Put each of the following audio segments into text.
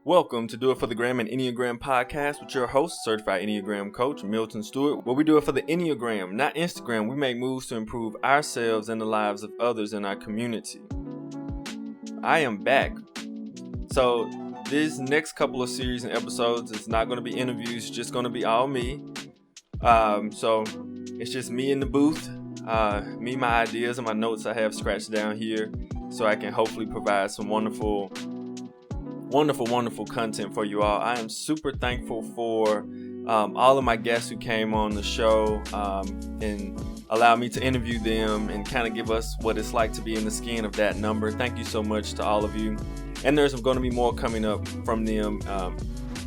Welcome to Do It for the Gram and Enneagram podcast with your host, certified Enneagram coach, Milton Stewart, where we do it for the Enneagram, not Instagram. We make moves to improve ourselves and the lives of others in our community. I am back. So this next couple of series and episodes, it's not going to be interviews, it's just going to be all me. So it's just me in the booth, my ideas and my notes I have scratched down here so I can hopefully provide some wonderful content for you all. I am super thankful for all of my guests who came on the show and allowed me to interview them and kind of give us what it's like to be in the skin of that number. Thank you so much to all of you. And there's going to be more coming up from them,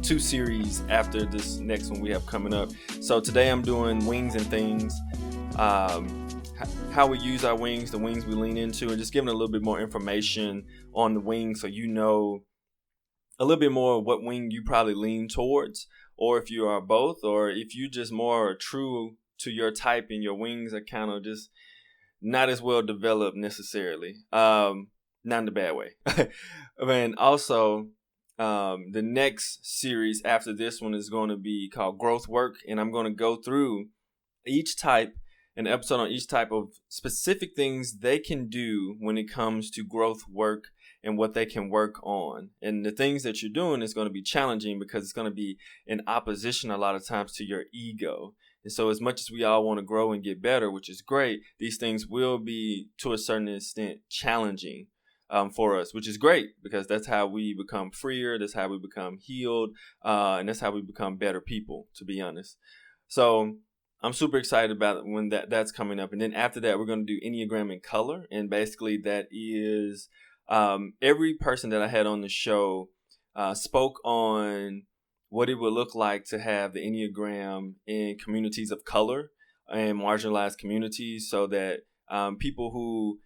2 series after this next one we have coming up. So today I'm doing wings and things, how we use our wings, the wings we lean into, and just giving a little bit more information on the wings so you know a little bit more what wing you probably lean towards, or if you are both, or if you just more true to your type and your wings are kind of just not as well developed necessarily. Not in the bad way. And also, the next series after this one is going to be called Growth Work, and I'm going to go through each type, an episode on each type of specific things they can do when it comes to growth work and what they can work on. And the things that you're doing is going to be challenging because it's going to be in opposition a lot of times to your ego. And so as much as we all want to grow and get better, which is great, these things will be to a certain extent challenging for us, which is great because that's how we become freer. That's how we become healed. And that's how we become better people, to be honest. So I'm super excited about it when that's coming up. And then after that, we're going to do Enneagram in color. And basically that is every person that I had on the show spoke on what it would look like to have the Enneagram in communities of color and marginalized communities, so that people who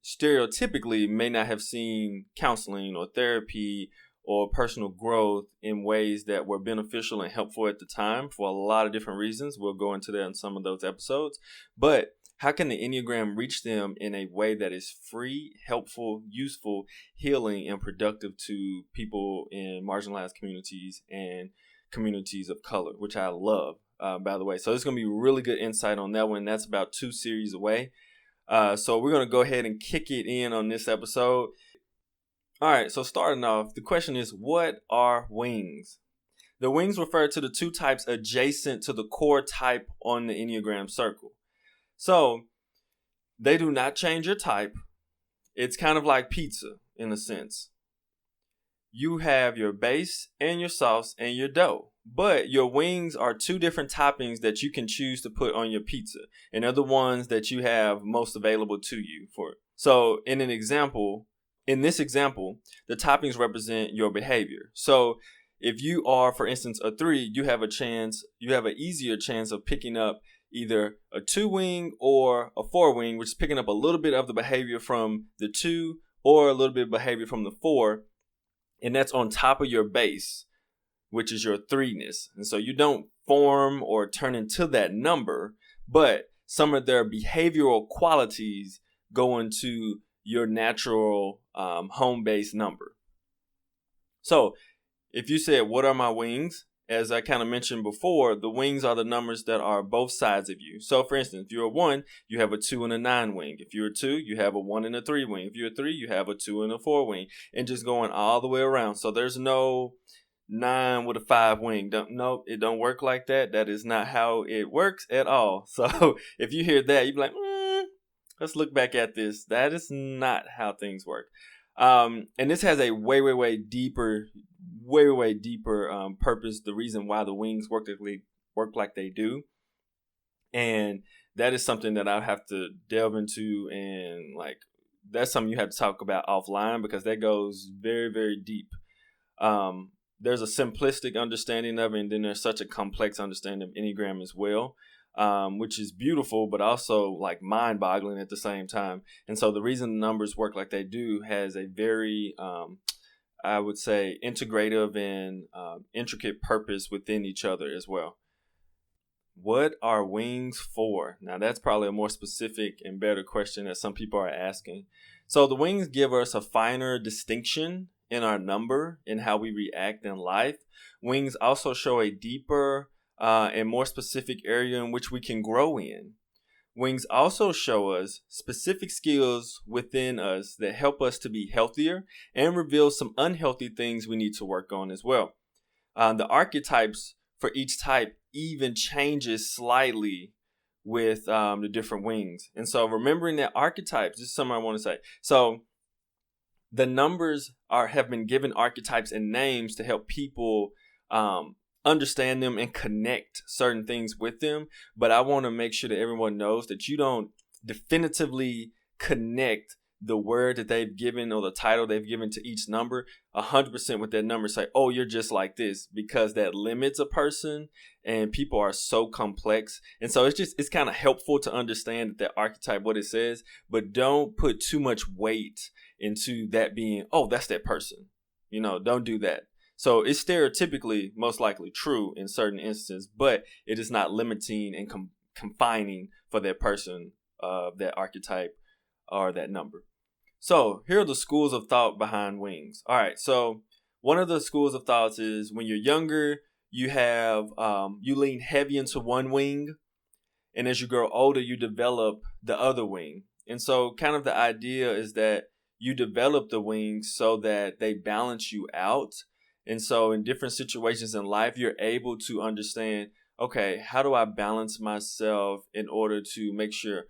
stereotypically may not have seen counseling or therapy or personal growth in ways that were beneficial and helpful at the time for a lot of different reasons. We'll go into that in some of those episodes. But how can the Enneagram reach them in a way that is free, helpful, useful, healing, and productive to people in marginalized communities and communities of color, which I love, by the way. So it's going to be really good insight on that one. That's about 2 series away. So we're going to go ahead and kick it in on this episode. All right, so starting off, the question is, what are wings? The wings refer to the 2 types adjacent to the core type on the Enneagram circle. So they do not change your type. It's kind of like pizza in a sense. You have your base and your sauce and your dough, but your wings are 2 different toppings that you can choose to put on your pizza, and they're the ones that you have most available to you for. So in this example, the toppings represent your behavior. So if you are, for instance, a 3, you have an easier chance of picking up either a 2 wing or a 4 wing, which is picking up a little bit of the behavior from the 2 or a little bit of behavior from the 4. And that's on top of your base, which is your 3-ness. And so you don't form or turn into that number, but some of their behavioral qualities go into your natural home base number. So if you said, what are my wings? As I kind of mentioned before, the wings are the numbers that are both sides of you. So for instance, if you're a 1, you have a 2 and a 9 wing. If you're a 2, you have a 1 and a 3 wing. If you're a 3, you have a 2 and a 4 wing, and just going all the way around. So there's no 9 with a 5 wing. No, it don't work like that. That is not how it works at all. So if you hear that, you'd be like, let's look back at this. That is not how things work. And this has a way deeper purpose, the reason why the wings work like they do. And that is something that I have to delve into, and that's something you have to talk about offline because that goes very, very deep. There's a simplistic understanding of it, and then there's such a complex understanding of Enneagram as well. Which is beautiful, but also mind-boggling at the same time. And so the reason the numbers work like they do has a very, I would say, integrative and intricate purpose within each other as well. What are wings for? Now, that's probably a more specific and better question that some people are asking. So the wings give us a finer distinction in our number and how we react in life, wings also show a deeper and more specific area in which we can grow in. Wings also show us specific skills within us that help us to be healthier and reveal some unhealthy things we need to work on as well. The archetypes for each type even changes slightly with the different wings. And so remembering that archetypes, this is something I want to say. So the numbers have been given archetypes and names to help people understand them and connect certain things with them. But I want to make sure that everyone knows that you don't definitively connect the word that they've given or the title they've given to each number 100% with that number. Say, oh, you're just like this, because that limits a person, and people are so complex. And so it's kind of helpful to understand that archetype, what it says, but don't put too much weight into that being, oh, that's that person. Don't do that. So it's stereotypically most likely true in certain instances, but it is not limiting and confining for that person, that archetype or that number. So here are the schools of thought behind wings. All right. So one of the schools of thoughts is when you're younger, you lean heavy into one wing. And as you grow older, you develop the other wing. And so kind of the idea is that you develop the wings so that they balance you out. And so in different situations in life, you're able to understand, okay, how do I balance myself in order to make sure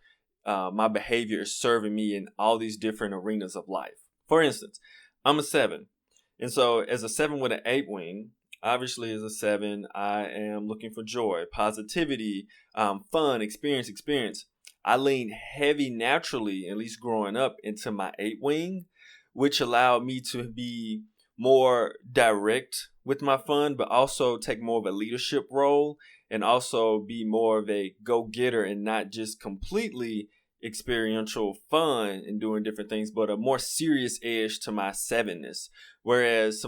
my behavior is serving me in all these different arenas of life? For instance, I'm a 7. And so as a 7 with an 8 wing, obviously as a 7, I am looking for joy, positivity, fun, experience. I lean heavy naturally, at least growing up, into my 8 wing, which allowed me to be more direct with my fun, but also take more of a leadership role and also be more of a go-getter and not just completely experiential fun and doing different things, but a more serious edge to my 7ness. Whereas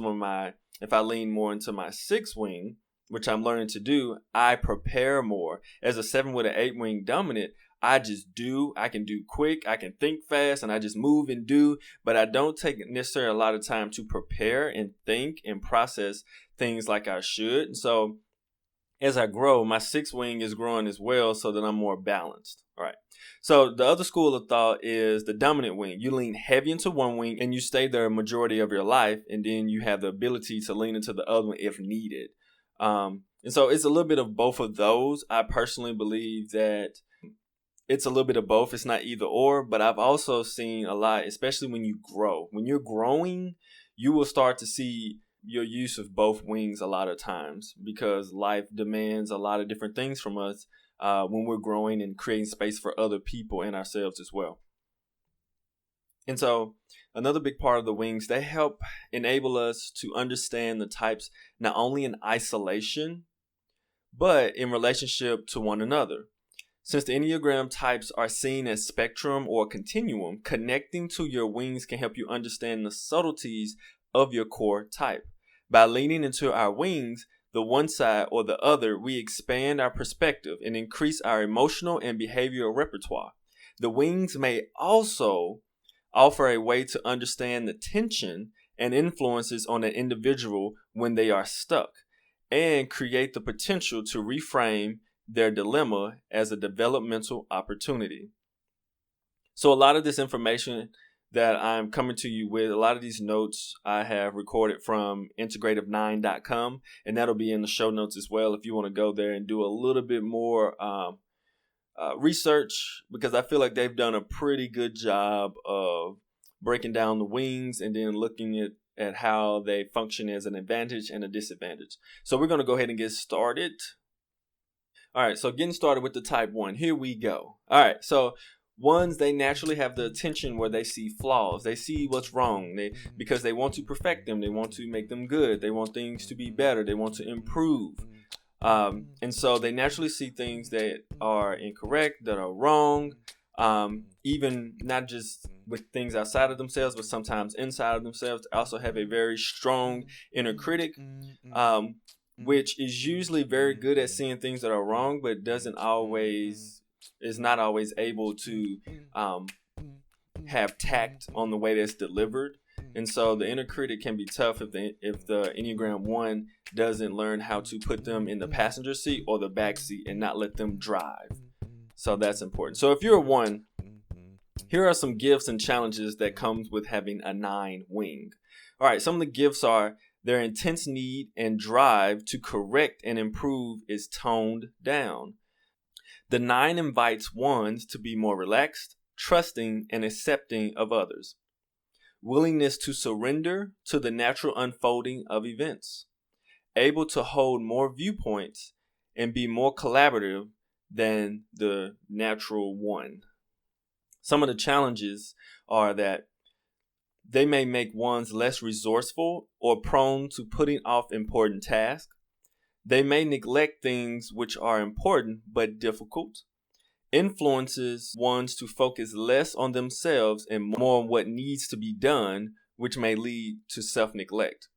if I lean more into my 6 wing, which I'm learning to do, I prepare more. As a 7 with an 8 wing dominant, I just do. I can do quick. I can think fast, and I just move and do. But I don't take necessarily a lot of time to prepare and think and process things like I should. And so as I grow, my 6 wing is growing as well, so that I'm more balanced. All right. So the other school of thought is the dominant wing. You lean heavy into one wing and you stay there a majority of your life, and then you have the ability to lean into the other one if needed. And so it's a little bit of both of those. I personally believe that it's a little bit of both. It's not either or, but I've also seen a lot, especially when you grow. When you're growing, you will start to see your use of both wings a lot of times, because life demands a lot of different things from us when we're growing and creating space for other people and ourselves as well. And so another big part of the wings, they help enable us to understand the types not only in isolation, but in relationship to one another. Since the Enneagram types are seen as spectrum or continuum, connecting to your wings can help you understand the subtleties of your core type. By leaning into our wings, the one side or the other, we expand our perspective and increase our emotional and behavioral repertoire. The wings may also offer a way to understand the tension and influences on an individual when they are stuck, and create the potential to reframe their dilemma as a developmental opportunity. So a lot of this information that I'm coming to you with, a lot of these notes I have recorded from integrative9.com, and that'll be in the show notes as well if you want to go there and do a little bit more research, because I feel like they've done a pretty good job of breaking down the wings and then looking at how they function as an advantage and a disadvantage. So we're going to go ahead and get started. All right, so getting started with the type 1. Here we go. All right, so ones, they naturally have the attention where they see flaws. They see what's wrong because they want to perfect them. They want to make them good. They want things to be better. They want to improve. And so they naturally see things that are incorrect, that are wrong, even not just with things outside of themselves, but sometimes inside of themselves. They also have a very strong inner critic, which is usually very good at seeing things that are wrong, but is not always able to have tact on the way that's delivered. And so the inner critic can be tough if the Enneagram 1 doesn't learn how to put them in the passenger seat or the back seat and not let them drive. So that's important. So if you're a 1, here are some gifts and challenges that comes with having a 9 wing. All right, some of the gifts are their intense need and drive to correct and improve is toned down. The 9 invites 1s to be more relaxed, trusting, and accepting of others. Willingness to surrender to the natural unfolding of events. Able to hold more viewpoints and be more collaborative than the natural 1. Some of the challenges are that they may make 1s less resourceful or prone to putting off important tasks. They may neglect things which are important but difficult. Influences 1s to focus less on themselves and more on what needs to be done, which may lead to self-neglect.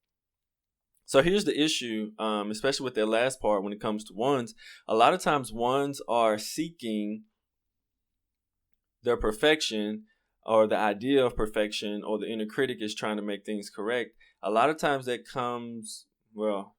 So here's the issue, especially with that last part when it comes to 1s. A lot of times 1s are seeking their perfection or the idea of perfection, or the inner critic is trying to make things correct. A lot of times that comes, well,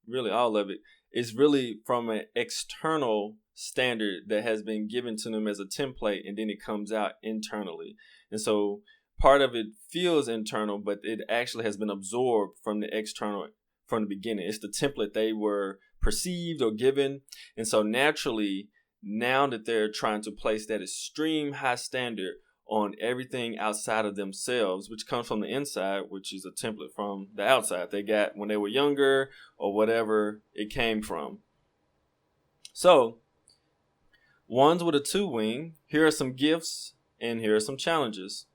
really all of it is really from an external standard that has been given to them as a template, and then it comes out internally. And so part of it feels internal, but it actually has been absorbed from the external from the beginning. It's the template they were perceived or given. And so naturally, now that they're trying to place that extreme high standard on everything outside of themselves, which comes from the inside, which is a template from the outside they got when they were younger or whatever it came from. So 1s with a 2 wing, here are some gifts and here are some challenges.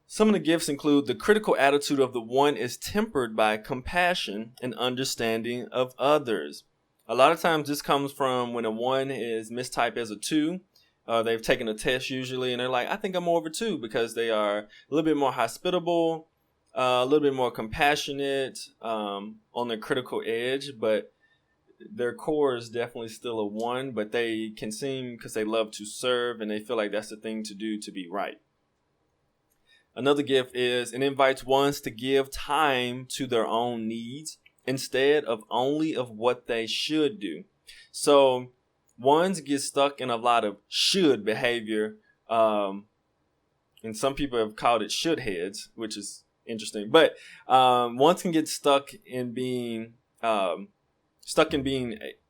Some of the gifts include the critical attitude of the 1 is tempered by compassion and understanding of others. A lot of times this comes from when a 1 is mistyped as a 2. They've taken a test usually, and they're like, I think I'm more of a 2, because they are a little bit more hospitable, a little bit more compassionate, on the critical edge, but their core is definitely still a 1, but they can seem, because they love to serve, and they feel like that's the thing to do to be right. Another gift is it invites 1s to give time to their own needs instead of only of what they should do. So 1s get stuck in a lot of should behavior, and some people have called it should heads, which is interesting. But 1s can get stuck in being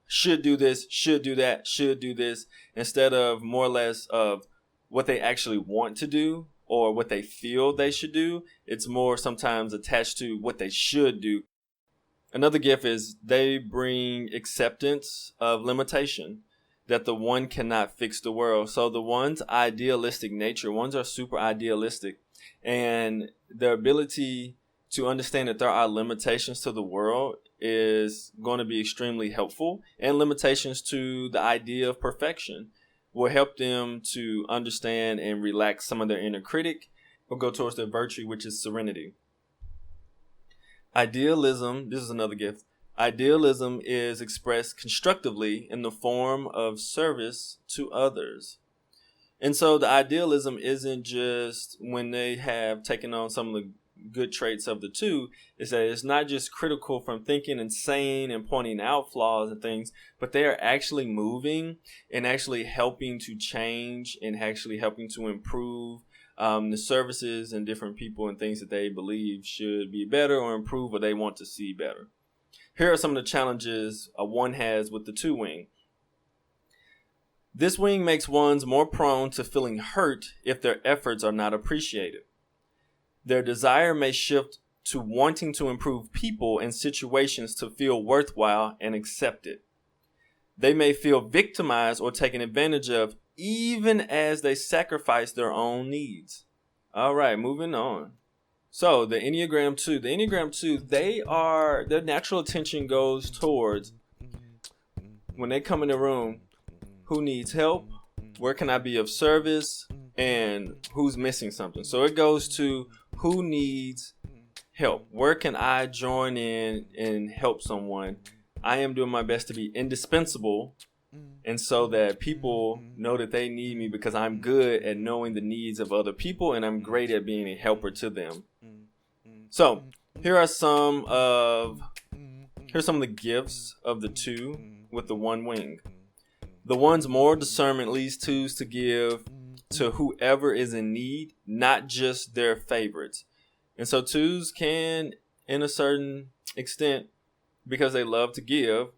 should do this, should do that, should do this, instead of more or less of what they actually want to do or what they feel they should do. It's more sometimes attached to what they should do. Another gift is they bring acceptance of limitation, that the 1 cannot fix the world. So the 1's idealistic nature, 1s are super idealistic, and their ability to understand that there are limitations to the world is going to be extremely helpful, and limitations to the idea of perfection will help them to understand and relax some of their inner critic or go towards their virtue, which is serenity. Idealism, this is another gift. Idealism is expressed constructively in the form of service to others. And so the idealism isn't just when they have taken on some of the good traits of the 2, is that it's not just critical from thinking and saying and pointing out flaws and things, but they are actually moving and actually helping to change and actually helping to improve the services and different people and things that they believe should be better or improve or they want to see better. Here are some of the challenges a 1 has with the 2 wing. This wing makes 1s more prone to feeling hurt if their efforts are not appreciated. Their desire may shift to wanting to improve people and situations to feel worthwhile and accepted. They may feel victimized or taken advantage of even as they sacrifice their own needs. All right, moving on. So the Enneagram 2, their natural attention goes towards, when they come in the room, who needs help, where can I be of service, and who's missing something. So it goes to who needs help. Where can I join in and help someone? I am doing my best to be indispensable And so that people know that they need me because I'm good at knowing the needs of other people and I'm great at being a helper to them. So here's some of the gifts of the 2 with the 1 wing. The 1's moral discernment leads 2s to give to whoever is in need, not just their favorites. And so 2s can, in a certain extent, because they love to give,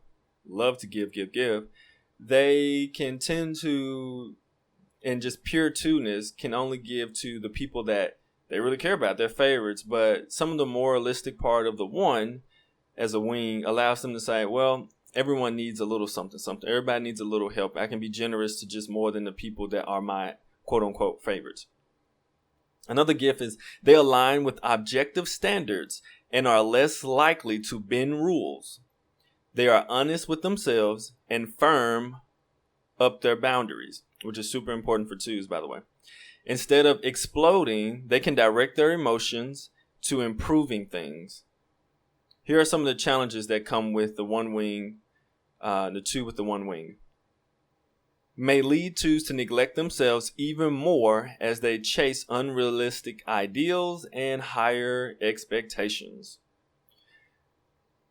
they can tend to, in just pure 2ness, can only give to the people that they really care about, their favorites. But some of the moralistic part of the 1 as a wing allows them to say, well, everyone needs a little something. Everybody needs a little help. I can be generous to just more than the people that are my quote unquote favorites. Another gift is they align with objective standards and are less likely to bend rules. They are honest with themselves and firm up their boundaries, which is super important for 2s, by the way. Instead of exploding, they can direct their emotions to improving things. Here are some of the challenges that come with the 1 wing, the 2 with the 1 wing. May lead 2s to neglect themselves even more as they chase unrealistic ideals and higher expectations.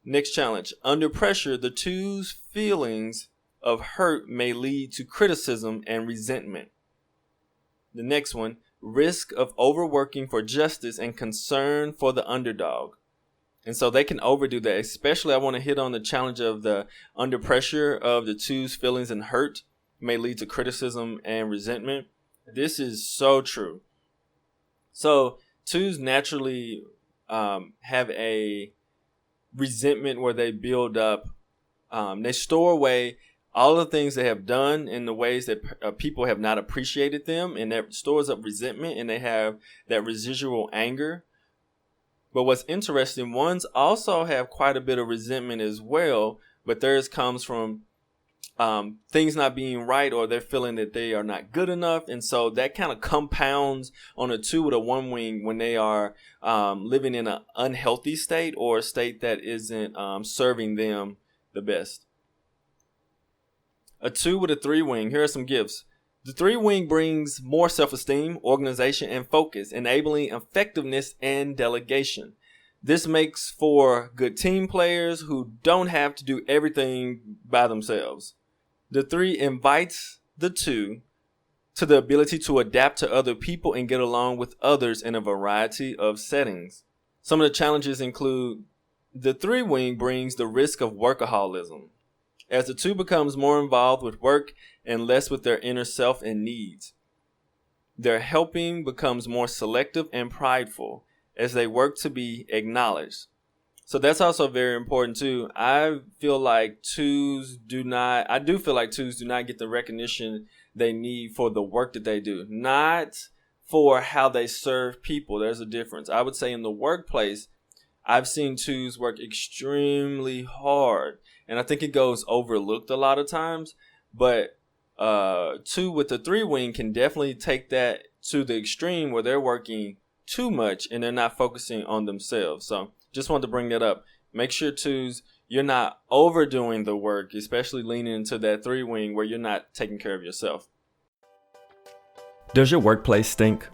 Next challenge. Under pressure, the 2's feelings of hurt may lead to criticism and resentment. The next one, risk of overworking for justice and concern for the underdog. And so they can overdo that. Especially, I want to hit on the challenge of the under pressure of the 2's feelings and hurt may lead to criticism and resentment. This is so true. So 2's naturally have a resentment where they build up, they store away all the things they have done in the ways that people have not appreciated them, and that stores up resentment, and they have that residual anger. But what's interesting, 1s also have quite a bit of resentment as well, but theirs comes from things not being right, or they're feeling that they are not good enough. And so that kind of compounds on a 2 with a 1 wing when they are living in an unhealthy state or a state that isn't serving them the best. A 2 with a 3 wing, here are some gifts. The 3 wing brings more self-esteem, organization, and focus, enabling effectiveness and delegation. This makes for good team players who don't have to do everything by themselves. The 3 invites the 2 to the ability to adapt to other people and get along with others in a variety of settings. Some of the challenges include the 3 wing brings the risk of workaholism, as the 2 becomes more involved with work and less with their inner self and needs. Their helping becomes more selective and prideful as they work to be acknowledged. So that's also very important too. I feel like 2s do not get the recognition they need for the work that they do, not for how they serve people. There's a difference. I would say in the workplace, I've seen 2s work extremely hard, and I think it goes overlooked a lot of times. But 2 with the 3 wing can definitely take that to the extreme where they're working too much and they're not focusing on themselves. So just wanted to bring that up. Make sure 2s, you're not overdoing the work, especially leaning into that 3 wing where you're not taking care of yourself. Does your workplace stink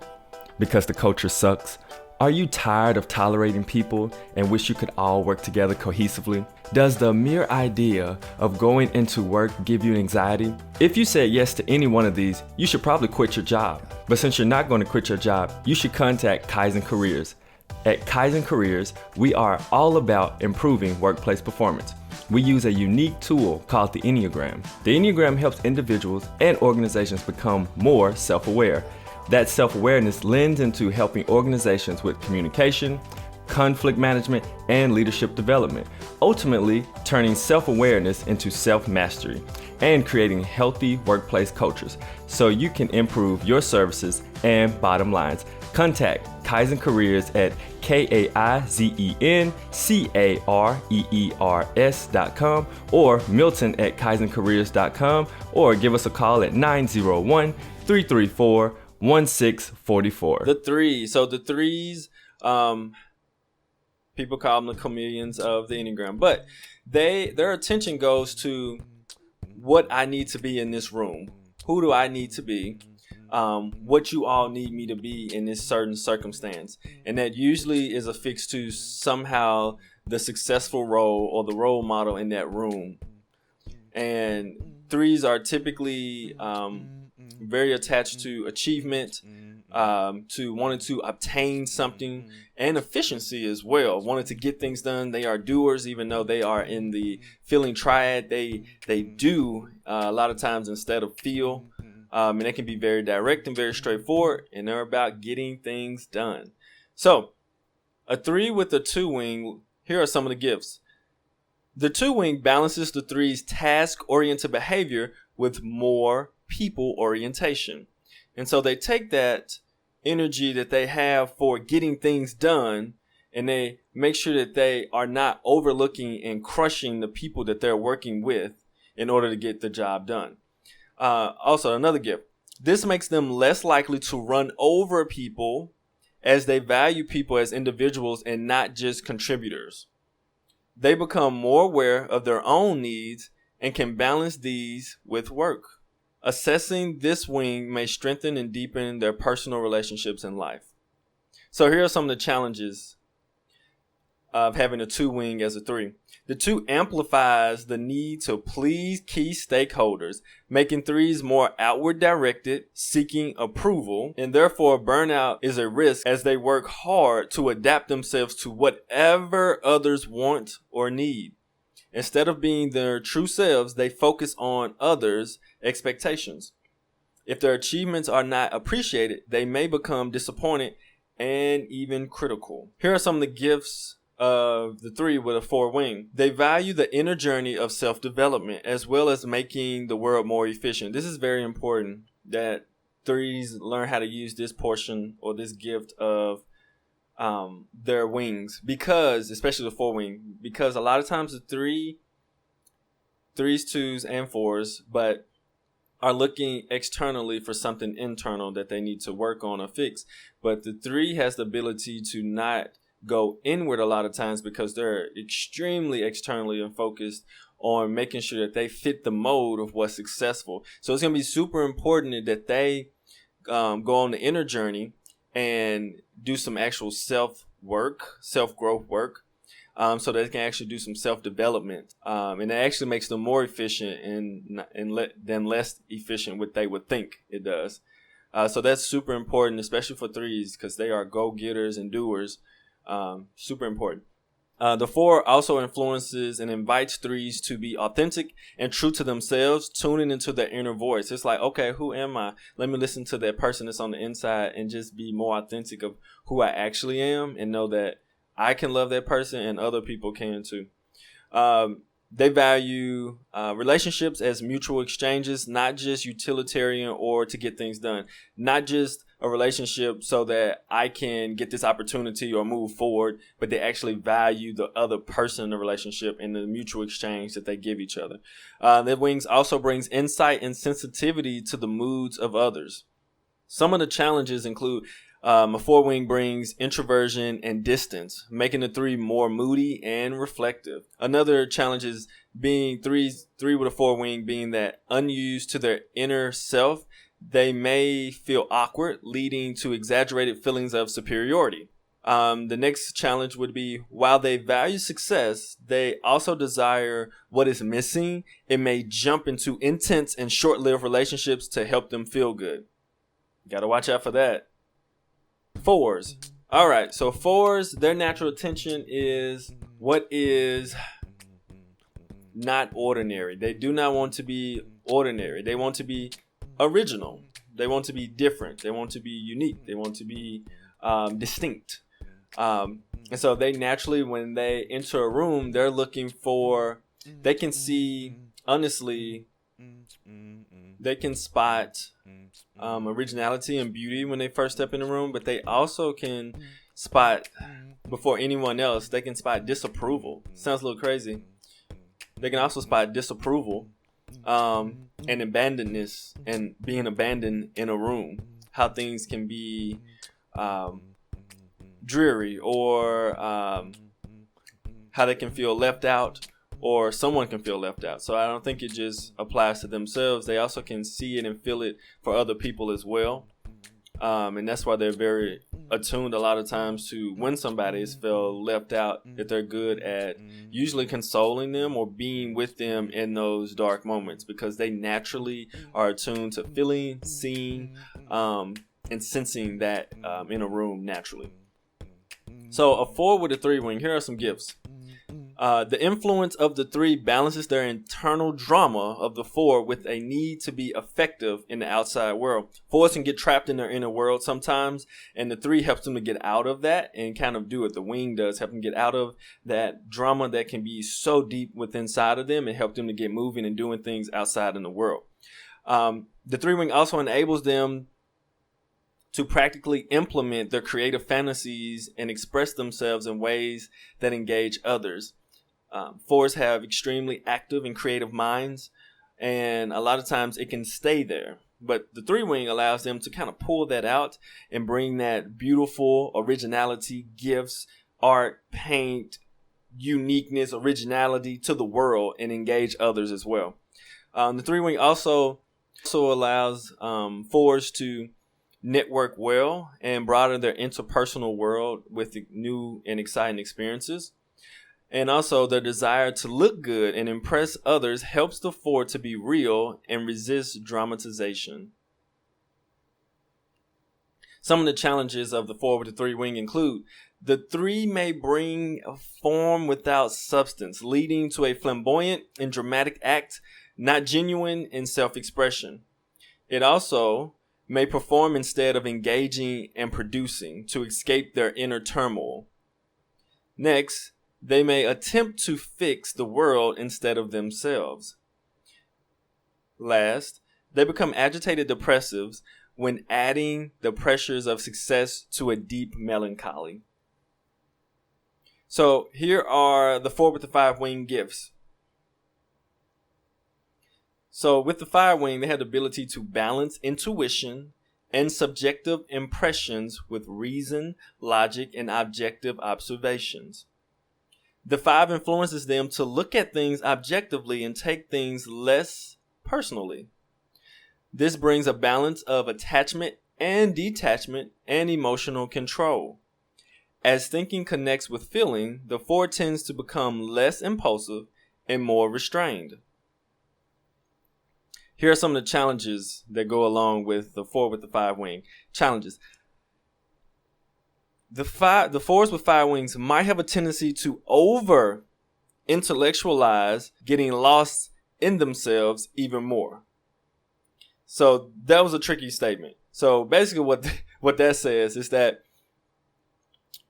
because the culture sucks? Are you tired of tolerating people and wish you could all work together cohesively? Does the mere idea of going into work give you anxiety? If you said yes to any one of these, you should probably quit your job. But since you're not going to quit your job, you should contact Kaizen Careers. At Kaizen Careers, we are all about improving workplace performance. We use a unique tool called the Enneagram. The Enneagram helps individuals and organizations become more self-aware. That self-awareness lends into helping organizations with communication, conflict management, and leadership development, ultimately turning self-awareness into self-mastery and creating healthy workplace cultures so you can improve your services and bottom lines. Contact Kaizen Careers at KaizenCareers.com or Milton at KaizenCareers.com, or give us a call at 901-334-1644. The 3. So the 3s, people call them the chameleons of the Enneagram, but their attention goes to what I need to be in this room. Who do I need to be? What you all need me to be in this certain circumstance. And that usually is affixed to somehow the successful role or the role model in that room. And threes are typically very attached to achievement, to wanting to obtain something, and efficiency as well. Wanting to get things done. They are doers, even though they are in the feeling triad. They do a lot of times instead of feel. And they can be very direct and very straightforward, and they're about getting things done. So, a 3 with a 2 wing, here are some of the gifts. The 2 wing balances the 3's task-oriented behavior with more people orientation. And so they take that energy that they have for getting things done, and they make sure that they are not overlooking and crushing the people that they're working with in order to get the job done. Also, another gift. This makes them less likely to run over people, as they value people as individuals and not just contributors. They become more aware of their own needs and can balance these with work. Assessing this wing may strengthen and deepen their personal relationships in life. So here are some of the challenges of having a 2 wing as a 3. The 2 amplifies the need to please key stakeholders, making 3s more outward directed, seeking approval, and therefore burnout is a risk as they work hard to adapt themselves to whatever others want or need. Instead of being their true selves, they focus on others' expectations. If their achievements are not appreciated, they may become disappointed and even critical. Here are some of the gifts of the 3 with a 4 wing. They value the inner journey of self-development as well as making the world more efficient. This is very important that 3s learn how to use this portion or this gift of their wings, because especially the 4 wing, because a lot of times the 3s, 2s, and 4s, but are looking externally for something internal that they need to work on or fix. But the 3 has the ability to not go inward a lot of times because they're extremely externally and focused on making sure that they fit the mode of what's successful. So it's going to be super important that they go on the inner journey and do some actual self-growth work, so they can actually do some self-development. And it actually makes them more efficient than less efficient what they would think it does. So that's super important, especially for 3s, because they are go-getters and doers. Super important. The 4 also influences and invites 3s to be authentic and true to themselves, tuning into their inner voice. It's like, okay, who am I? Let me listen to that person that's on the inside and just be more authentic of who I actually am, and know that I can love that person and other people can too. They value relationships as mutual exchanges, not just utilitarian or to get things done. Not just a relationship so that I can get this opportunity or move forward, but they actually value the other person in the relationship and the mutual exchange that they give each other. The wings also brings insight and sensitivity to the moods of others. Some of the challenges include a 4 wing brings introversion and distance, making the 3 more moody and reflective. Another challenge is being 3 with a 4 wing being that unused to their inner self, they may feel awkward, leading to exaggerated feelings of superiority. The next challenge would be, while they value success, they also desire what is missing. It may jump into intense and short-lived relationships to help them feel good. Got to watch out for that. 4s. All right, so 4s, their natural attention is what is not ordinary. They do not want to be ordinary. They want to be original. They want to be different. They want to be unique. They want to be distinct. And so they naturally, when they enter a room, they're looking for, they can see, honestly, they can spot originality and beauty when they first step in the room, but they also can spot, before anyone else, they can spot disapproval. Sounds a little crazy. They can also spot disapproval and abandonness and being abandoned in a room. How things can be dreary, or how they can feel left out, or someone can feel left out. So I don't think it just applies to themselves. They also can see it and feel it for other people as well. And that's why they're very attuned a lot of times to when somebody is felt left out, that they're good at usually consoling them or being with them in those dark moments, because they naturally are attuned to feeling, seeing, and sensing that in a room naturally. So a 4 with a 3 wing, here are some gifts. The influence of the 3 balances their internal drama of the 4 with a need to be effective in the outside world. 4s can get trapped in their inner world sometimes, and the 3 helps them to get out of that and kind of do what the wing does, help them get out of that drama that can be so deep within inside of them and help them to get moving and doing things outside in the world. The 3 wing also enables them to practically implement their creative fantasies and express themselves in ways that engage others. 4s have extremely active and creative minds, and a lot of times it can stay there. But the 3 wing allows them to kind of pull that out and bring that beautiful originality, gifts, art, paint, uniqueness, originality to the world and engage others as well. The 3 wing also allows 4s to network well and broaden their interpersonal world with new and exciting experiences. And also their desire to look good and impress others helps the 4 to be real and resist dramatization. Some of the challenges of the 4 with the 3 wing include: the 3 may bring a form without substance, leading to a flamboyant and dramatic act, not genuine in self-expression. It also may perform instead of engaging and producing to escape their inner turmoil. Next, they may attempt to fix the world instead of themselves. Last, they become agitated depressives when adding the pressures of success to a deep melancholy. So here are the 4 with the 5 wing gifts. So with the 5 wing, they have the ability to balance intuition and subjective impressions with reason, logic, and objective observations. The 5 influences them to look at things objectively and take things less personally. This brings a balance of attachment and detachment and emotional control. As thinking connects with feeling, the 4 tends to become less impulsive and more restrained. Here are some of the challenges that go along with the 4 with the 5 wing. Challenges. The 4s with 5 wings might have a tendency to over intellectualize, getting lost in themselves even more. So that was a tricky statement. So basically what that says is that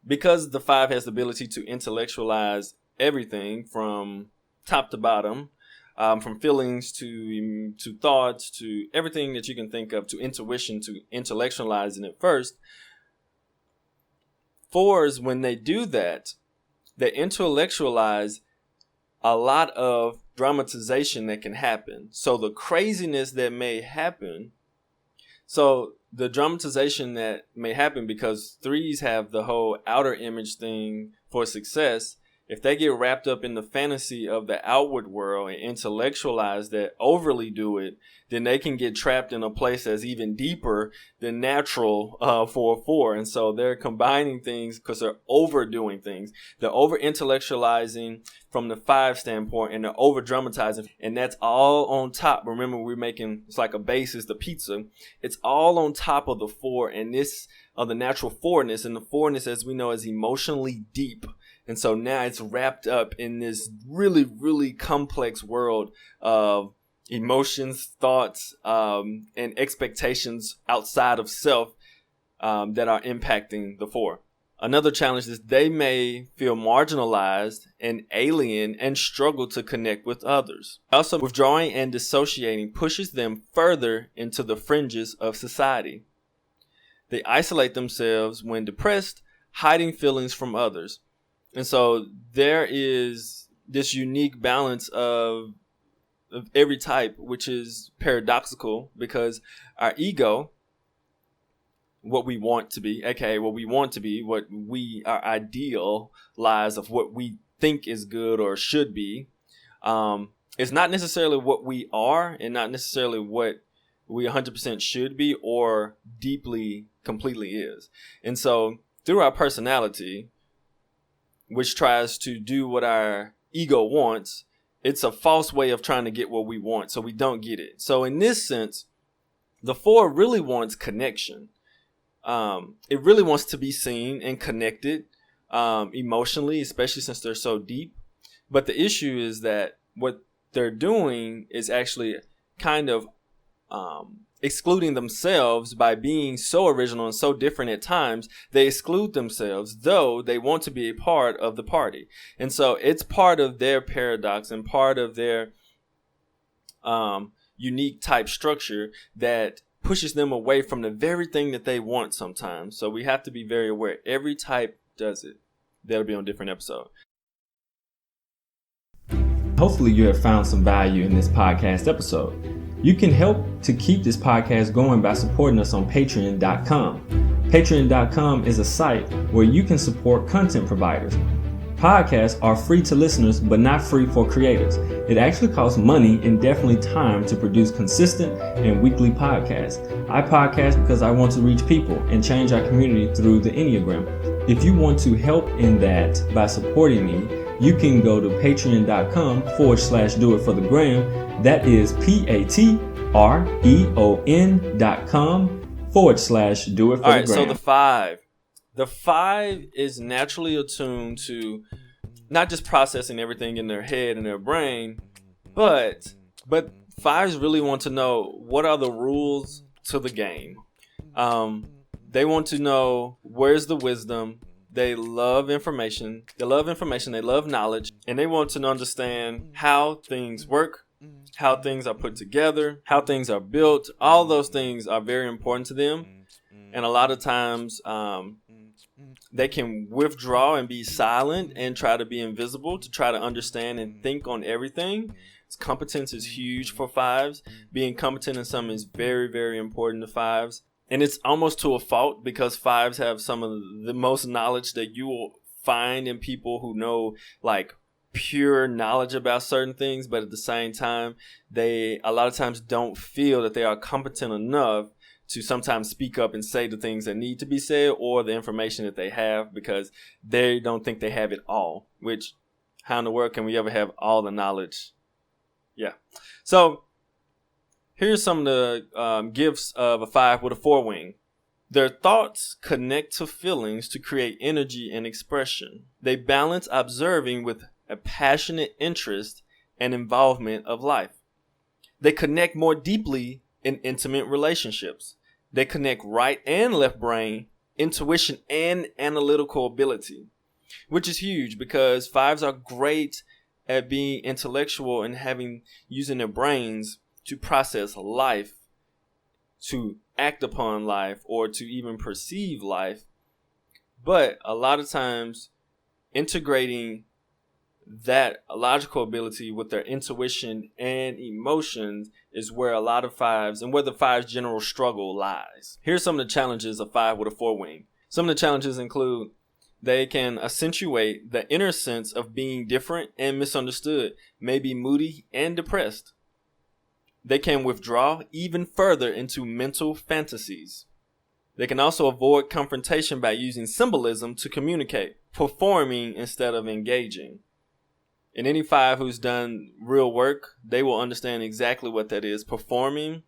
because the 5 has the ability to intellectualize everything from top to bottom, from feelings to thoughts to everything that you can think of, to intuition, to intellectualizing it first, 4s, when they do that, they intellectualize a lot of dramatization that can happen. So the craziness that may happen, so the dramatization that may happen, because 3s have the whole outer image thing for success, if they get wrapped up in the fantasy of the outward world and intellectualize that, overly do it, then they can get trapped in a place that's even deeper than natural for a 4. And so they're combining things because they're overdoing things. They're over intellectualizing from the 5 standpoint, and they're over dramatizing. And that's all on top. Remember, we're making, it's like a base is the pizza. It's all on top of the 4, and this of the natural 4-ness. And the 4-ness, as we know, is emotionally deep. And so now it's wrapped up in this really, really complex world of emotions, thoughts, and expectations outside of self that are impacting the 4. Another challenge is they may feel marginalized and alien and struggle to connect with others. Also, withdrawing and dissociating pushes them further into the fringes of society. They isolate themselves when depressed, hiding feelings from others. And so there is this unique balance of every type, which is paradoxical, because our ego, what we want to be, aka what we want to be, what we, our ideal lies of what we think is good or should be, It's not necessarily what we are and not necessarily what we 100% should be or deeply, completely is. And so through our personality, which tries to do what our ego wants, it's a false way of trying to get what we want. So we don't get it. So in this sense, the 4 really wants connection. It really wants to be seen and connected emotionally, especially since they're so deep. But the issue is that what they're doing is actually kind of excluding themselves by being so original and so different at times. They exclude themselves, though they want to be a part of the party. And so it's part of their paradox and part of their unique type structure that pushes them away from the very thing that they want sometimes. So we have to be very aware. Every type does it. That'll be on a different episode. Hopefully you have found some value in this podcast episode. You can help to keep this podcast going by supporting us on patreon.com. Patreon.com is a site where you can support content providers. Podcasts are free to listeners, but not free for creators. It actually costs money and definitely time to produce consistent and weekly podcasts. I podcast because I want to reach people and change our community through the Enneagram. If you want to help in that by supporting me, you can go to patreon.com/doitforthegram. That is patreon.com/doitforthegram. All right, so the 5. The 5 is naturally attuned to not just processing everything in their head and their brain, but 5s really want to know what are the rules to the game. They want to know where's the wisdom. They love information. They love knowledge, and they want to understand how things work, how things are put together, how things are built. All those things are very important to them. And a lot of times they can withdraw and be silent and try to be invisible to try to understand and think on everything. Competence is huge for 5s. Being competent in something is very, very important to 5s. And it's almost to a fault because 5s have some of the most knowledge that you will find in people who know like pure knowledge about certain things. But at the same time, they a lot of times don't feel that they are competent enough to sometimes speak up and say the things that need to be said or the information that they have because they don't think they have it all, which how in the world can we ever have all the knowledge? Yeah. So here's some of the gifts of a 5 with a 4 wing. Their thoughts connect to feelings to create energy and expression. They balance observing with a passionate interest and involvement of life. They connect more deeply in intimate relationships. They connect right and left brain, intuition, and analytical ability, which is huge because 5s are great at being intellectual and using their brains to process life, to act upon life, or to even perceive life. But a lot of times integrating that logical ability with their intuition and emotions is where a lot of 5s and where the 5's general struggle lies. Here's some of the challenges of 5 with a 4 wing. Some of the challenges include they can accentuate the inner sense of being different and misunderstood, maybe moody and depressed. They can withdraw even further into mental fantasies. They can also avoid confrontation by using symbolism to communicate, performing instead of engaging. And any 5 who's done real work, they will understand exactly what that is. Performing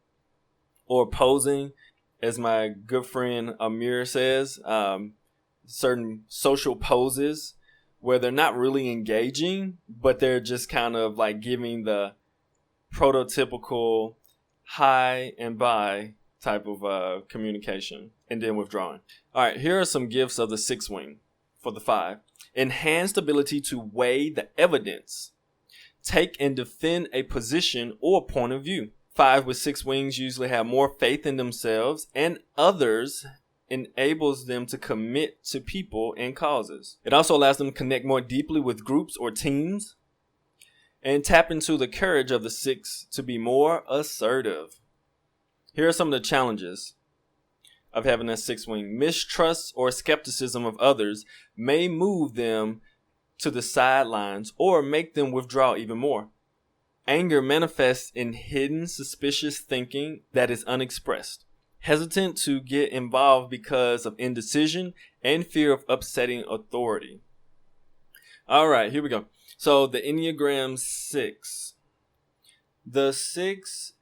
or posing, as my good friend Amir says, certain social poses where they're not really engaging, but they're just kind of like giving the prototypical hi and bye type of communication and then withdrawing. All right, here are some gifts of the 6 wing for the 5. Enhanced ability to weigh the evidence, take and defend a position or point of view. 5 with 6 wings usually have more faith in themselves and others, enables them to commit to people and causes. It also allows them to connect more deeply with groups or teams and tap into the courage of the 6 to be more assertive. Here are some of the challenges of having that 6 wing. Mistrust or skepticism of others may move them to the sidelines or make them withdraw even more. Anger manifests in hidden, suspicious thinking that is unexpressed. Hesitant to get involved because of indecision and fear of upsetting authority. All right, here we go. So the Enneagram 6. The 6,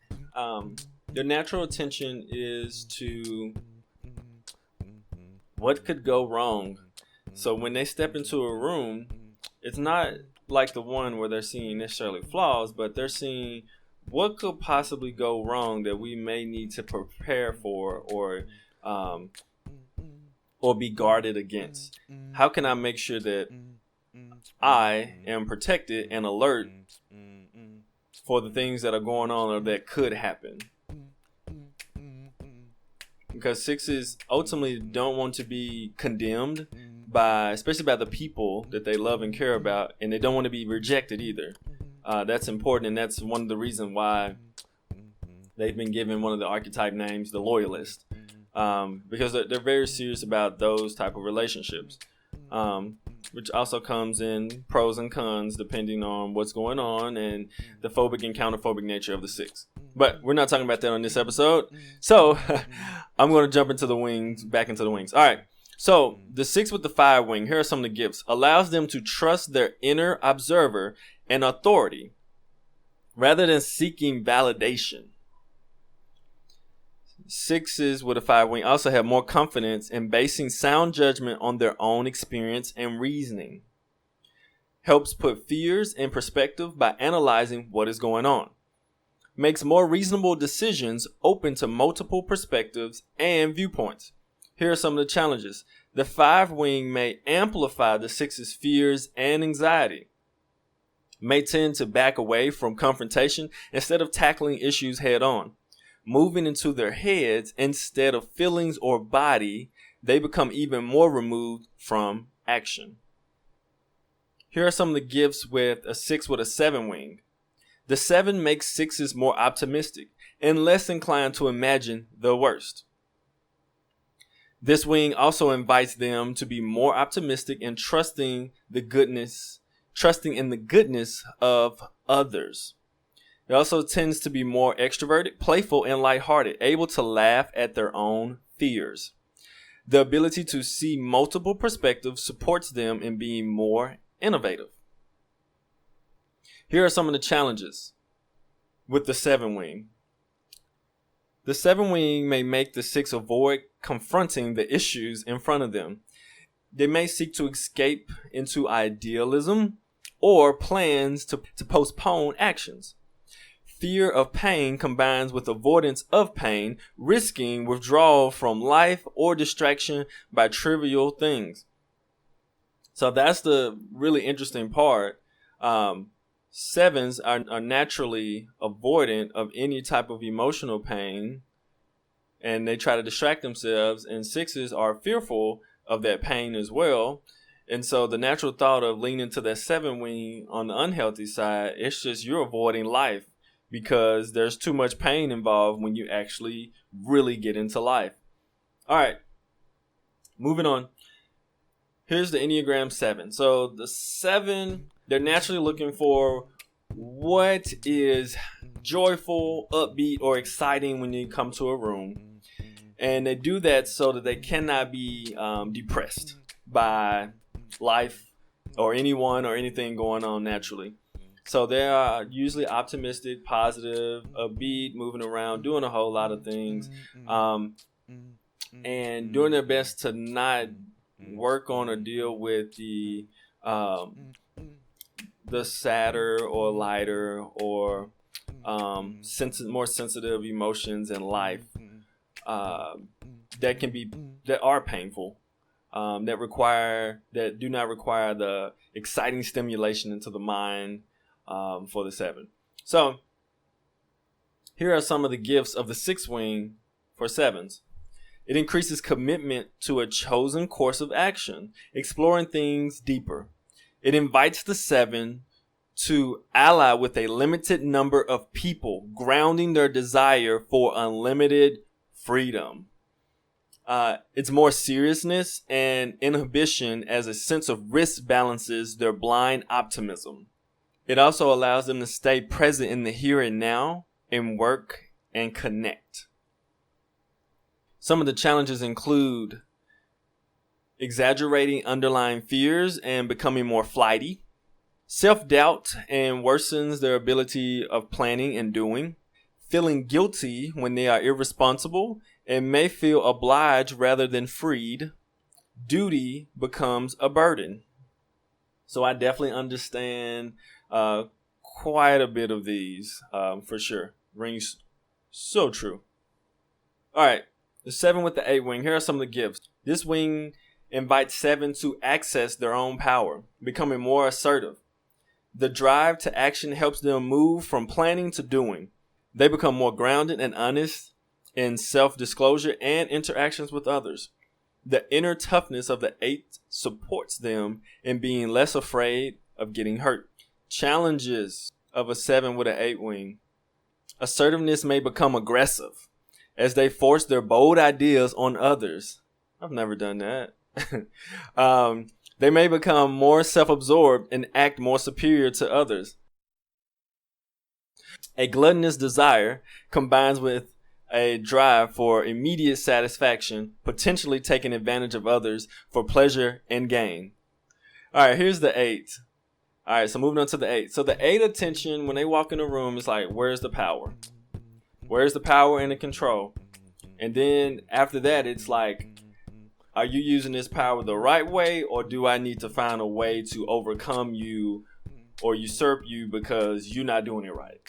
their natural attention is to what could go wrong. So when they step into a room, it's not like the one where they're seeing necessarily flaws, but they're seeing what could possibly go wrong that we may need to prepare for or be guarded against. How can I make sure that I am protected and alert for the things that are going on or that could happen? Because 6s ultimately don't want to be condemned especially by the people that they love and care about, and they don't want to be rejected either. That's important, and that's one of the reasons why they've been given one of the archetype names, the loyalist, because they're very serious about those type of relationships, which also comes in pros and cons depending on what's going on and the phobic and counterphobic nature of the 6. But we're not talking about that on this episode, so I'm going to jump back into the wings. All right. So the 6 with the 5 wing, here are some of the gifts. Allows them to trust their inner observer and authority rather than seeking validation. 6s with a 5 wing also have more confidence in basing sound judgment on their own experience and reasoning. Helps put fears in perspective by analyzing what is going on. Makes more reasonable decisions open to multiple perspectives and viewpoints. Here are some of the challenges. The 5 wing may amplify the 6's fears and anxiety. May tend to back away from confrontation instead of tackling issues head on. Moving into their heads instead of feelings or body, they become even more removed from action. Here are some of the gifts with a 6 with a 7 wing. The 7 makes 6s more optimistic and less inclined to imagine the worst. This wing also invites them to be more optimistic and trusting in the goodness of others. It also tends to be more extroverted, playful, and lighthearted, able to laugh at their own fears. The ability to see multiple perspectives supports them in being more innovative. Here are some of the challenges with the 7 wing. The 7 wing may make the 6 avoid confronting the issues in front of them. They may seek to escape into idealism or plans to postpone actions. Fear of pain combines with avoidance of pain, risking withdrawal from life or distraction by trivial things. So that's the really interesting part. 7s are naturally avoidant of any type of emotional pain, and they try to distract themselves, and 6s are fearful of that pain as well. And so the natural thought of leaning to that 7 wing on the unhealthy side, it's just you're avoiding life because there's too much pain involved when you actually really get into life. All right, moving on. Here's the Enneagram 7. So the 7, they're naturally looking for what is joyful, upbeat, or exciting when you come to a room. And they do that so that they cannot be depressed by life or anyone or anything going on naturally. So they are usually optimistic, positive, upbeat, moving around, doing a whole lot of things, and doing their best to not work on or deal with the sadder or lighter or more sensitive emotions in life that are painful, that do not require the exciting stimulation into the mind for the 7. So here are some of the gifts of the 6 wing for 7s. It increases commitment to a chosen course of action, exploring things deeper. It invites the 7 to ally with a limited number of people, grounding their desire for unlimited freedom. It's more seriousness and inhibition as a sense of risk balances their blind optimism. It also allows them to stay present in the here and now and work and connect. Some of the challenges include exaggerating underlying fears and becoming more flighty, self-doubt and worsens their ability of planning and doing, feeling guilty when they are irresponsible and may feel obliged rather than freed. Duty becomes a burden. So I definitely understand quite a bit of these for sure. Rings so true. All right, the 7 with the 8 wing. Here are some of the gifts. This wing invites 7 to access their own power, becoming more assertive. The drive to action helps them move from planning to doing. They become more grounded and honest in self-disclosure and interactions with others. The inner toughness of the 8 supports them in being less afraid of getting hurt. Challenges of a 7 with an 8 wing. Assertiveness may become aggressive as they force their bold ideas on others. I've never done that. They may become more self-absorbed and act more superior to others. A gluttonous desire combines with a drive for immediate satisfaction, potentially taking advantage of others for pleasure and gain. All right, here's the 8. All right, so moving on to the 8. So the 8 attention, when they walk in a room, is like, where's the power? Where's the power and the control? And then after that, it's like, are you using this power the right way, or do I need to find a way to overcome you or usurp you because you're not doing it right?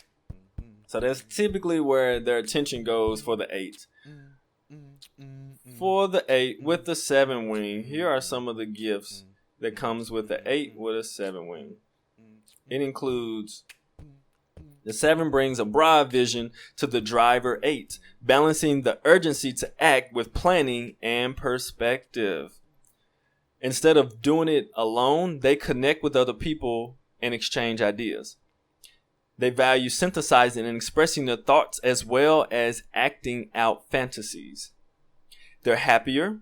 So that's typically where their attention goes for the 8. For the 8 with the 7 wing, here are some of the gifts that comes with the 8 with a 7 wing. It includes the 7 brings a broad vision to the driver 8, balancing the urgency to act with planning and perspective. Instead of doing it alone, they connect with other people and exchange ideas. They value synthesizing and expressing their thoughts as well as acting out fantasies. They're happier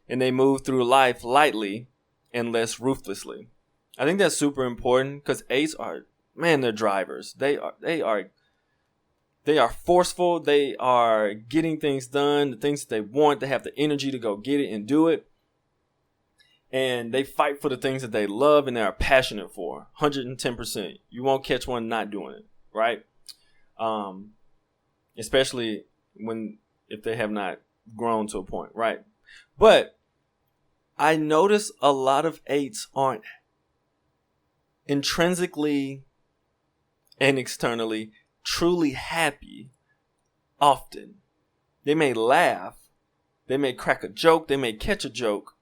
and they move through life lightly and less ruthlessly. I think that's super important because 8s are, man, they're drivers. They are forceful. They are getting things done, the things that they want. They have the energy to go get it and do it. And they fight for the things that they love and they are passionate for. 110%. You won't catch one not doing it, right? Especially if they have not grown to a point, right? But I notice a lot of 8s aren't intrinsically and externally truly happy often. They may laugh, they may crack a joke, they may catch a joke,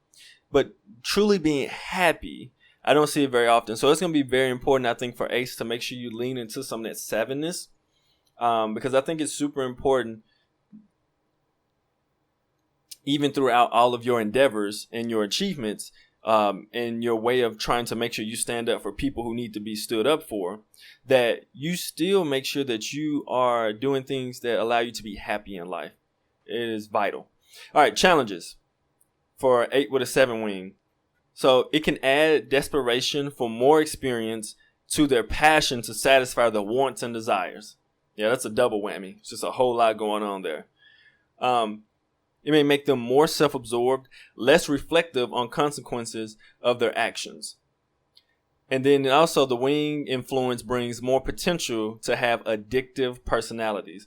but truly being happy, I don't see it very often. So it's going to be very important, I think, for 8s to make sure you lean into some of that 7ness, because I think it's super important even throughout all of your endeavors and your achievements, and your way of trying to make sure you stand up for people who need to be stood up for, that you still make sure that you are doing things that allow you to be happy in life. It is vital. All right, challenges for 8 with a 7 wing. So it can add desperation for more experience to their passion to satisfy their wants and desires. Yeah, that's a double whammy. It's just a whole lot going on there. It may make them more self-absorbed, less reflective on consequences of their actions. And then also the wing influence brings more potential to have addictive personalities.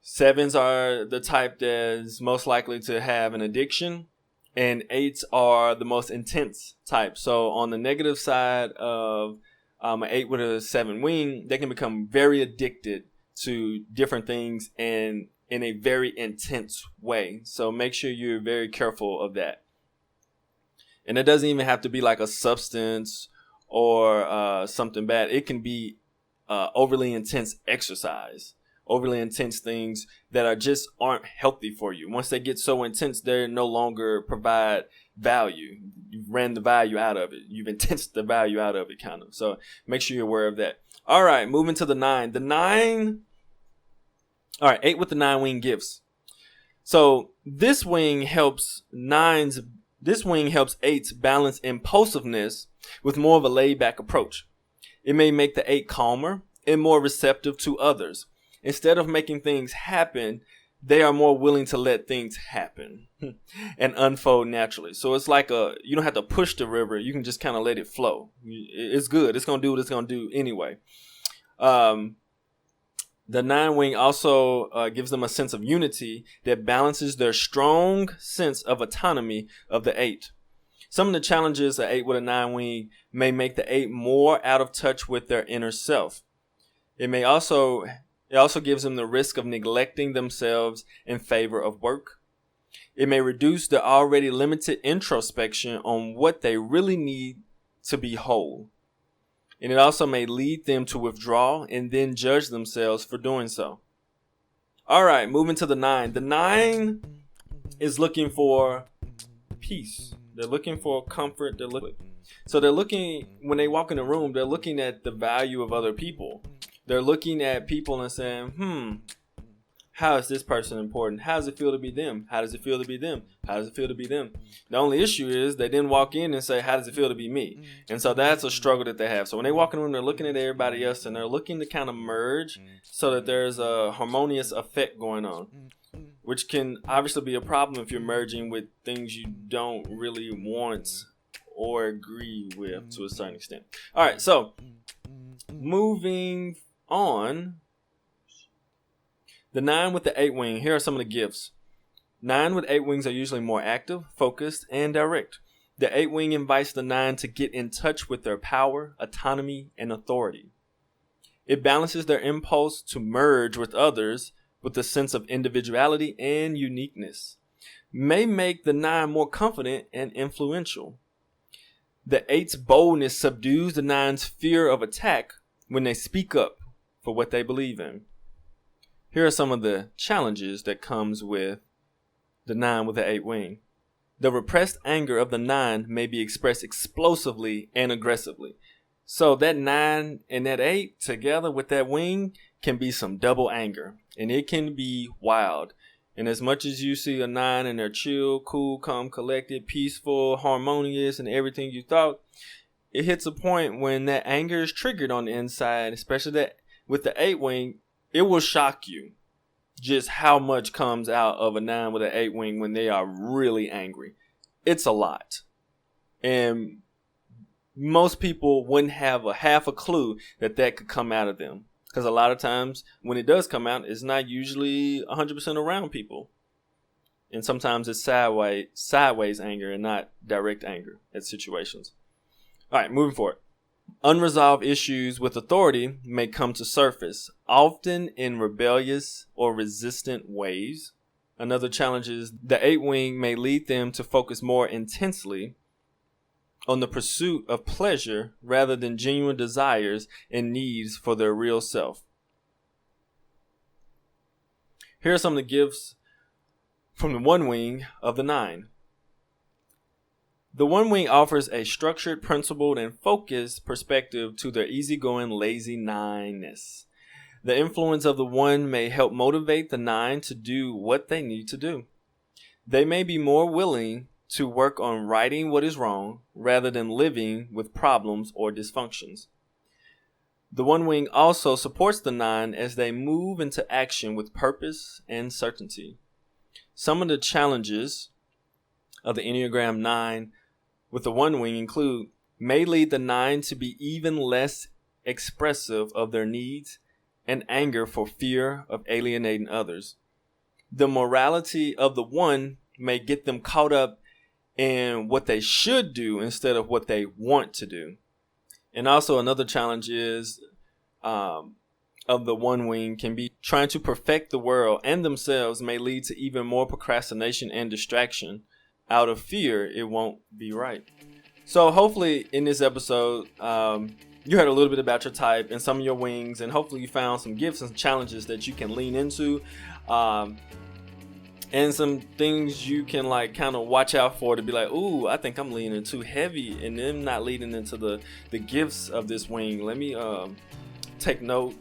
7s are the type that's most likely to have an addiction, and 8s are the most intense type. So on the negative side of an 8 with a 7 wing, they can become very addicted to different things and in a very intense way. So make sure you're very careful of that. And it doesn't even have to be like a substance or something bad. It can be overly intense exercise, overly intense things that aren't healthy for you. Once they get so intense, they no longer provide value. You've ran the value out of it. You've intensed the value out of it, kind of. So make sure you're aware of that. All right, moving to the 9. The 9... All right, 8 with the 9 wing gifts. So this wing helps 8s balance impulsiveness with more of a laid back approach. It may make the 8 calmer and more receptive to others. Instead of making things happen, they are more willing to let things happen and unfold naturally. So it's like you don't have to push the river. You can just kind of let it flow. It's good. It's going to do what it's going to do anyway. The 9 wing also gives them a sense of unity that balances their strong sense of autonomy of the 8. Some of the challenges of 8 with a 9 wing may make the 8 more out of touch with their inner self. It also gives them the risk of neglecting themselves in favor of work. It may reduce the already limited introspection on what they really need to be whole. And it also may lead them to withdraw and then judge themselves for doing so. All right, moving to the 9. The 9 is looking for peace. They're looking for comfort. So they're looking, when they walk in the room, they're looking at the value of other people. They're looking at people and saying, how is this person important? How does it feel to be them? How does it feel to be them? How does it feel to be them? The only issue is they didn't walk in and say, how does it feel to be me? And so that's a struggle that they have. So when they walk in the room, they're looking at everybody else and they're looking to kind of merge so that there's a harmonious effect going on, which can obviously be a problem if you're merging with things you don't really want or agree with to a certain extent. All right, so moving on, the 9 with the 8 wing, here are some of the gifts. 9 with 8 wings are usually more active, focused, and direct. The 8 wing invites the 9 to get in touch with their power, autonomy, and authority. It balances their impulse to merge with others with a sense of individuality and uniqueness. May make the 9 more confident and influential. The 8's boldness subdues the 9's fear of attack when they speak up for what they believe in. Here are some of the challenges that comes with the 9 with the 8 wing. The repressed anger of the 9 may be expressed explosively and aggressively. So that 9 and that 8 together with that wing can be some double anger, and it can be wild. And as much as you see a 9 and they're chill, cool, calm, collected, peaceful, harmonious, and everything you thought, it hits a point when that anger is triggered on the inside, especially that with the 8 wing, it will shock you just how much comes out of a 9 with an 8 wing when they are really angry. It's a lot. And most people wouldn't have a half a clue that could come out of them. Because a lot of times when it does come out, it's not usually 100% around people. And sometimes it's sideways anger and not direct anger at situations. All right, moving forward. Unresolved issues with authority may come to surface, often in rebellious or resistant ways. Another challenge is the 8 wing may lead them to focus more intensely on the pursuit of pleasure rather than genuine desires and needs for their real self. Here are some of the gifts from the 1 wing of the 9. The 1 wing offers a structured, principled, and focused perspective to their easygoing, lazy 9-ness. The influence of the 1 may help motivate the 9 to do what they need to do. They may be more willing to work on righting what is wrong rather than living with problems or dysfunctions. The 1 wing also supports the 9 as they move into action with purpose and certainty. Some of the challenges of the Enneagram 9 with the 1 wing include may lead the 9 to be even less expressive of their needs and anger for fear of alienating others. The morality of the 1 may get them caught up in what they should do instead of what they want to do. And also another challenge is of the 1 wing can be trying to perfect the world and themselves may lead to even more procrastination and distraction. Out of fear, it won't be right. So hopefully in this episode, you heard a little bit about your type and some of your wings, and hopefully you found some gifts and challenges that you can lean into, and some things you can like kind of watch out for to be like, ooh, I think I'm leaning too heavy and then not leading into the gifts of this wing. Let me take note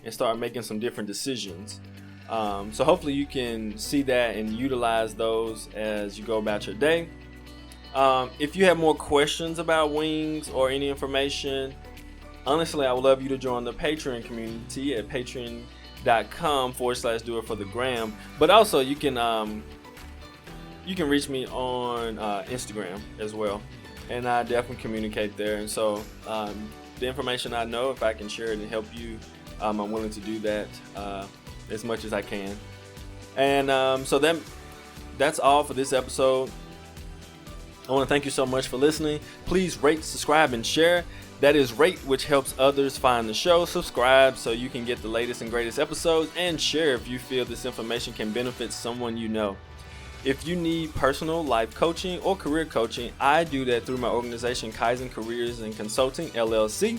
and start making some different decisions. So hopefully you can see that and utilize those as you go about your day. If you have more questions about wings or any information, honestly, I would love you to join the Patreon community at patreon.com/doitforthegram. But also, you can reach me on Instagram as well, and I definitely communicate there. And so the information I know, if I can share it and help you, I'm willing to do that as much as I can. And so that's all for this episode. I want to thank you so much for listening. Please rate, subscribe, and share. That is rate, which helps others find the show. Subscribe so you can get the latest and greatest episodes, and share if you feel this information can benefit someone you know. If you need personal life coaching or career coaching, I do that through my organization, Kaizen Careers and Consulting, LLC.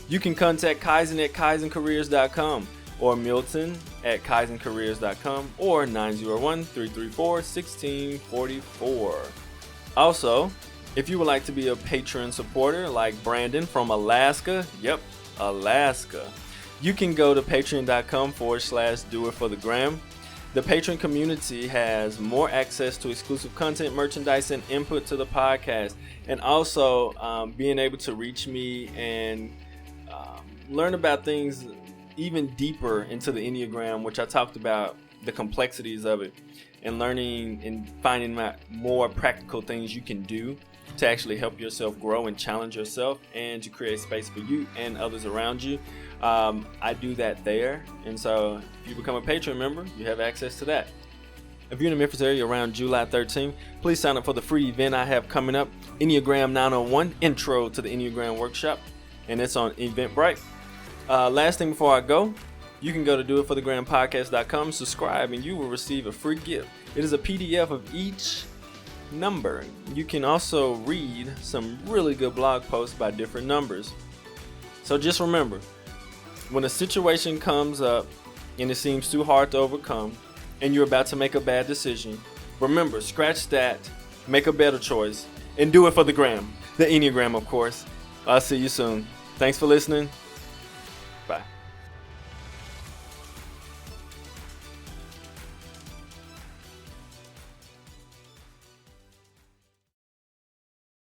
You can contact Kaizen at kaizencareers.com or Milton at kaizencareers.com or 901-334-1644. Also, if you would like to be a Patreon supporter like Brandon from Alaska, Alaska, you can go to patreon.com/doitforthegram. The Patreon community has more access to exclusive content, merchandise, and input to the podcast, and also being able to reach me and learn about things even deeper into the Enneagram, which I talked about the complexities of it, and learning and finding out more practical things you can do to actually help yourself grow and challenge yourself and to create space for you and others around you. I do that there, and so if you become a Patreon member, you have access to that. If you're in the Memphis area around July 13th, please sign up for the free event I have coming up, Enneagram 901, Intro to the Enneagram Workshop, and it's on Eventbrite. Last thing before I go, you can go to doitforthegrampodcast.com, subscribe, and you will receive a free gift. It is a PDF of each number. You can also read some really good blog posts by different numbers. So just remember, when a situation comes up and it seems too hard to overcome and you're about to make a bad decision, remember, scratch that, make a better choice, and do it for the gram. The Enneagram, of course. I'll see you soon. Thanks for listening.